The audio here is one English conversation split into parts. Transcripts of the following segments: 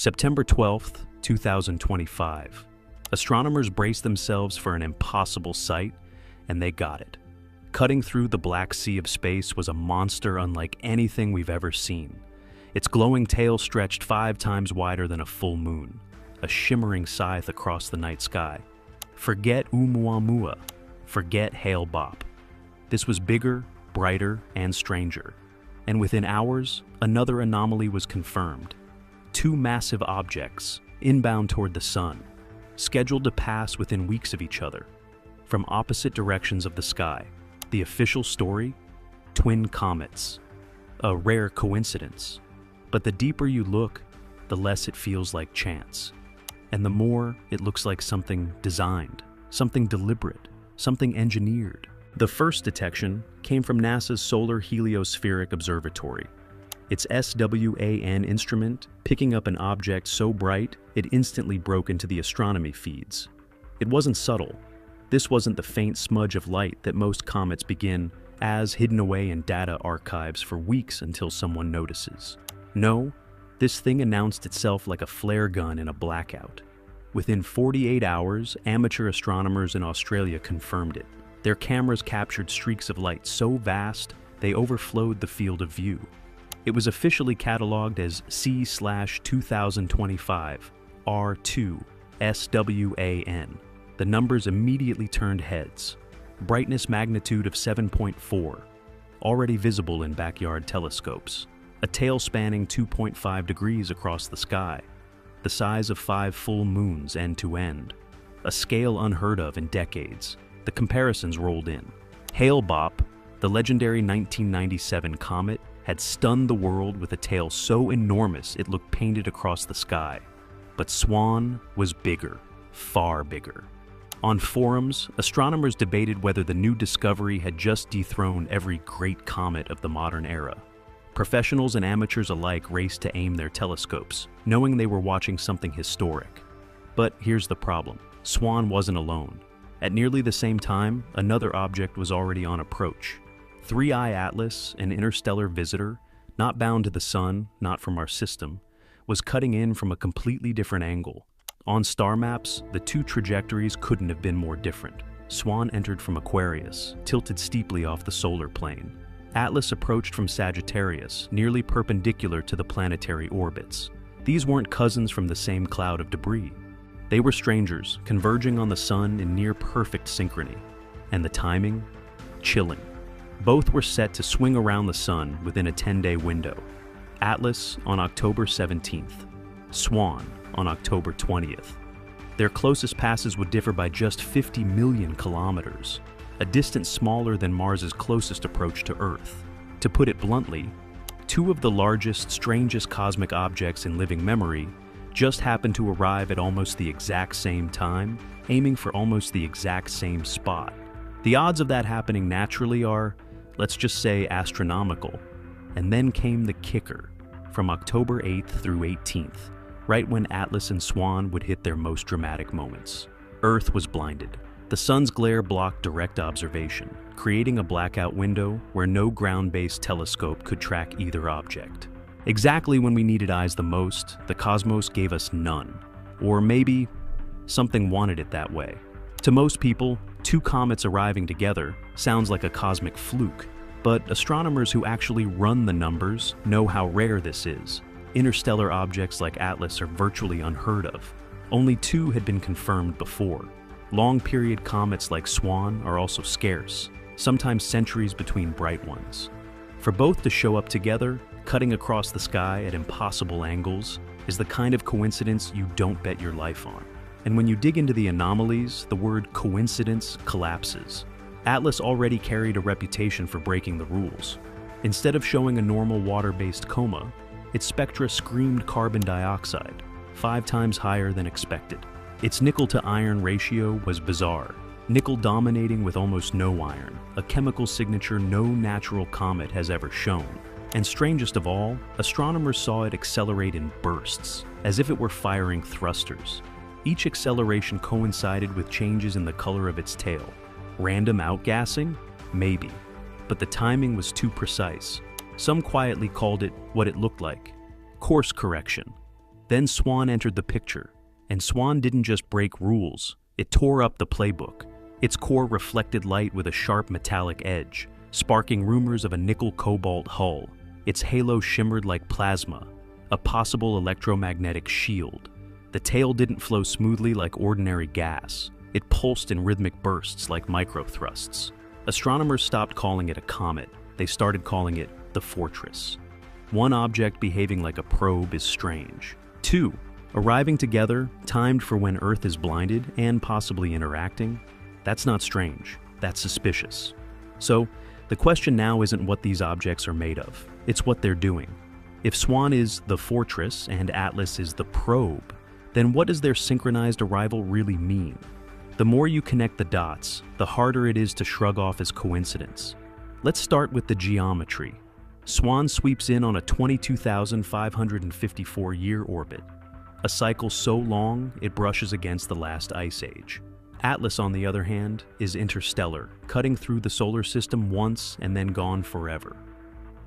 September 12th, 2025. Astronomers braced themselves for an impossible sight, and they got it. Cutting through the black sea of space was a monster unlike anything we've ever seen. Its glowing tail stretched 5 times wider than a full moon, a shimmering scythe across the night sky. Forget Oumuamua, forget Hale-Bopp. This was bigger, brighter, and stranger. And within hours, another anomaly was confirmed. 2 massive objects, inbound toward the sun, scheduled to pass within weeks of each other, from opposite directions of the sky. The official story? Twin comets. A rare coincidence. But the deeper you look, the less it feels like chance. And the more it looks like something designed, something deliberate, something engineered. The first detection came from NASA's Solar Heliospheric Observatory. Its SWAN instrument picking up an object so bright it instantly broke into the astronomy feeds. It wasn't subtle. This wasn't the faint smudge of light that most comets begin as hidden away in data archives for weeks until someone notices. No, this thing announced itself like a flare gun in a blackout. Within 48 hours, amateur astronomers in Australia confirmed it. Their cameras captured streaks of light so vast they overflowed the field of view. It was officially cataloged as C/2025 R2 SWAN. The numbers immediately turned heads. Brightness magnitude of 7.4, already visible in backyard telescopes. A tail spanning 2.5 degrees across the sky. The size of 5 full moons end to end. A scale unheard of in decades. The comparisons rolled in. Hale-Bopp, the legendary 1997 comet, had stunned the world with a tail so enormous it looked painted across the sky. But Swan was bigger, far bigger. On forums, astronomers debated whether the new discovery had just dethroned every great comet of the modern era. Professionals and amateurs alike raced to aim their telescopes, knowing they were watching something historic. But here's the problem. Swan wasn't alone. At nearly the same time, another object was already on approach. 3I Atlas, an interstellar visitor, not bound to the sun, not from our system, was cutting in from a completely different angle. On star maps, the 2 trajectories couldn't have been more different. Swan entered from Aquarius, tilted steeply off the solar plane. Atlas approached from Sagittarius, nearly perpendicular to the planetary orbits. These weren't cousins from the same cloud of debris. They were strangers, converging on the sun in near-perfect synchrony. And the timing? Chilling. Both were set to swing around the sun within a 10-day window. Atlas on October 17th. Swan on October 20th. Their closest passes would differ by just 50 million kilometers, a distance smaller than Mars's closest approach to Earth. To put it bluntly, 2 of the largest, strangest cosmic objects in living memory just happened to arrive at almost the exact same time, aiming for almost the exact same spot. The odds of that happening naturally are, let's just say, astronomical. And then came the kicker, from October 8th through 18th, right when Atlas and Swan would hit their most dramatic moments. Earth was blinded. The sun's glare blocked direct observation, creating a blackout window where no ground-based telescope could track either object. Exactly when we needed eyes the most, the cosmos gave us none. Or maybe something wanted it that way. To most people, 2 comets arriving together sounds like a cosmic fluke, but astronomers who actually run the numbers know how rare this is. Interstellar objects like Atlas are virtually unheard of. Only 2 had been confirmed before. Long-period comets like Swan are also scarce, sometimes centuries between bright ones. For both to show up together, cutting across the sky at impossible angles, is the kind of coincidence you don't bet your life on. And when you dig into the anomalies, the word coincidence collapses. Atlas already carried a reputation for breaking the rules. Instead of showing a normal water-based coma, its spectra screamed carbon dioxide, 5 times higher than expected. Its nickel-to-iron ratio was bizarre, nickel dominating with almost no iron, a chemical signature no natural comet has ever shown. And strangest of all, astronomers saw it accelerate in bursts, as if it were firing thrusters. Each acceleration coincided with changes in the color of its tail. Random outgassing? Maybe. But the timing was too precise. Some quietly called it what it looked like: course correction. Then Swan entered the picture, and Swan didn't just break rules, it tore up the playbook. Its core reflected light with a sharp metallic edge, sparking rumors of a nickel-cobalt hull. Its halo shimmered like plasma, a possible electromagnetic shield. The tail didn't flow smoothly like ordinary gas. It pulsed in rhythmic bursts like microthrusts. Astronomers stopped calling it a comet. They started calling it the Fortress. One object behaving like a probe is strange. Two, arriving together, timed for when Earth is blinded and possibly interacting. That's not strange. That's suspicious. So, the question now isn't what these objects are made of. It's what they're doing. If Swan is the Fortress and Atlas is the probe, then what does their synchronized arrival really mean? The more you connect the dots, the harder it is to shrug off as coincidence. Let's start with the geometry. Swan sweeps in on a 22,554-year orbit, a cycle so long it brushes against the last ice age. Atlas, on the other hand, is interstellar, cutting through the solar system once and then gone forever.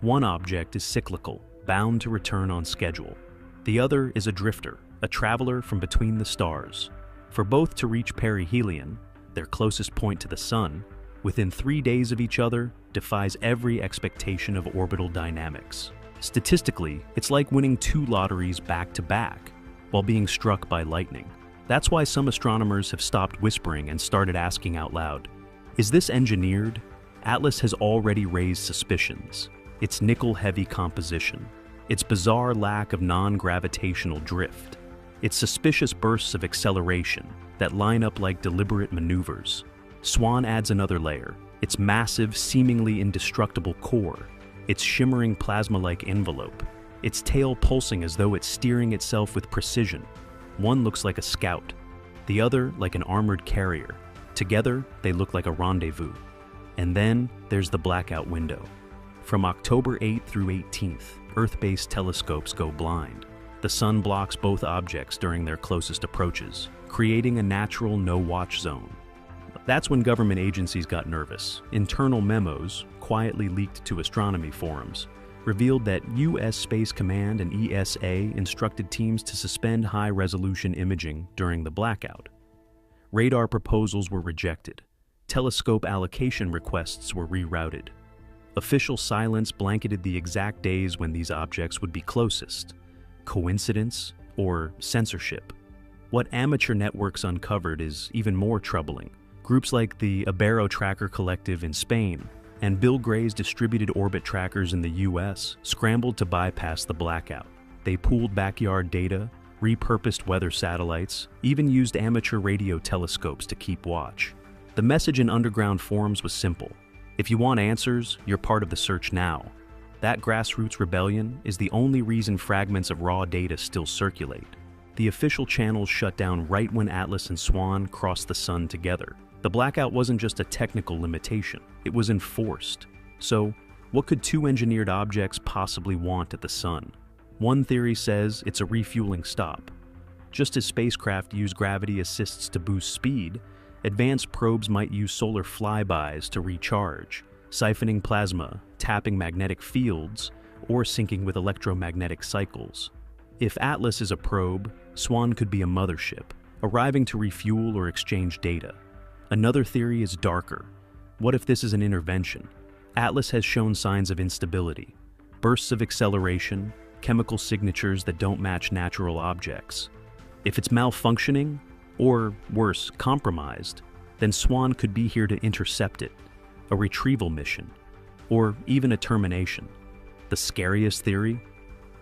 One object is cyclical, bound to return on schedule. The other is a drifter, a traveler from between the stars. For both to reach perihelion, their closest point to the Sun, within 3 days of each other defies every expectation of orbital dynamics. Statistically, it's like winning 2 lotteries back to back, while being struck by lightning. That's why some astronomers have stopped whispering and started asking out loud, is this engineered? Atlas has already raised suspicions. Its nickel-heavy composition, its bizarre lack of non-gravitational drift, its suspicious bursts of acceleration that line up like deliberate maneuvers. Swan adds another layer, its massive, seemingly indestructible core, its shimmering plasma-like envelope, its tail pulsing as though it's steering itself with precision. One looks like a scout, the other like an armored carrier. Together, they look like a rendezvous. And then there's the blackout window. From October 8th through 18th, Earth-based telescopes go blind. The Sun blocks both objects during their closest approaches, creating a natural no-watch zone. That's when government agencies got nervous. Internal memos, quietly leaked to astronomy forums, revealed that U.S. Space Command and ESA instructed teams to suspend high-resolution imaging during the blackout. Radar proposals were rejected. Telescope allocation requests were rerouted. Official silence blanketed the exact days when these objects would be closest. Coincidence or censorship? What amateur networks uncovered is even more troubling. Groups like the Ibero Tracker Collective in Spain and Bill Gray's distributed orbit trackers in the US scrambled to bypass the blackout. They pooled backyard data, repurposed weather satellites, even used amateur radio telescopes to keep watch. The message in underground forums was simple. If you want answers, you're part of the search now. That grassroots rebellion is the only reason fragments of raw data still circulate. The official channels shut down right when Atlas and Swan crossed the Sun together. The blackout wasn't just a technical limitation, it was enforced. So, what could 2 engineered objects possibly want at the Sun? One theory says it's a refueling stop. Just as spacecraft use gravity assists to boost speed, advanced probes might use solar flybys to recharge, siphoning plasma, tapping magnetic fields, or syncing with electromagnetic cycles. If Atlas is a probe, Swan could be a mothership, arriving to refuel or exchange data. Another theory is darker. What if this is an intervention? Atlas has shown signs of instability, bursts of acceleration, chemical signatures that don't match natural objects. If it's malfunctioning, or worse, compromised, then Swan could be here to intercept it, a retrieval mission, or even a termination. The scariest theory?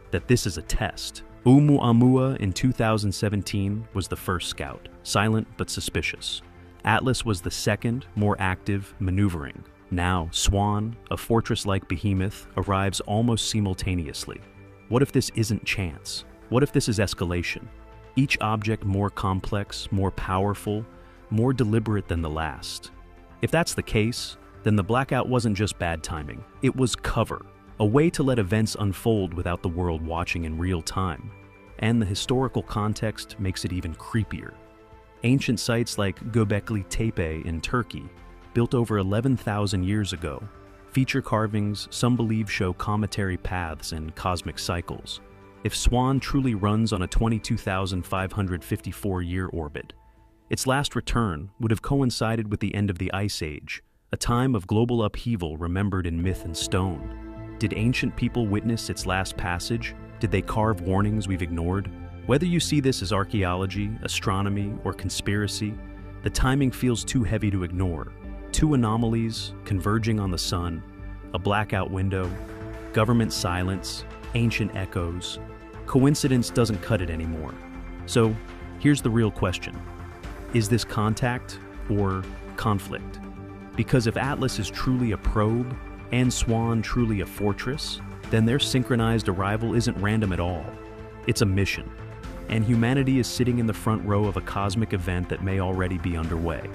That this is a test. Oumuamua in 2017 was the first scout, silent but suspicious. Atlas was the second, more active, maneuvering. Now, Swan, a fortress-like behemoth, arrives almost simultaneously. What if this isn't chance? What if this is escalation? Each object more complex, more powerful, more deliberate than the last. If that's the case, then the blackout wasn't just bad timing. It was cover, a way to let events unfold without the world watching in real time. And the historical context makes it even creepier. Ancient sites like Göbekli Tepe in Turkey, built over 11,000 years ago, feature carvings some believe show cometary paths and cosmic cycles. if Swan truly runs on a 22,554-year orbit, its last return would have coincided with the end of the Ice Age, a time of global upheaval remembered in myth and stone. Did ancient people witness its last passage? Did they carve warnings we've ignored? Whether you see this as archaeology, astronomy, or conspiracy, the timing feels too heavy to ignore. Two anomalies converging on the sun, a blackout window, government silence, ancient echoes. Coincidence doesn't cut it anymore. So, here's the real question. Is this contact or conflict? Because if Atlas is truly a probe and Swan truly a fortress, then their synchronized arrival isn't random at all. It's a mission, and humanity is sitting in the front row of a cosmic event that may already be underway.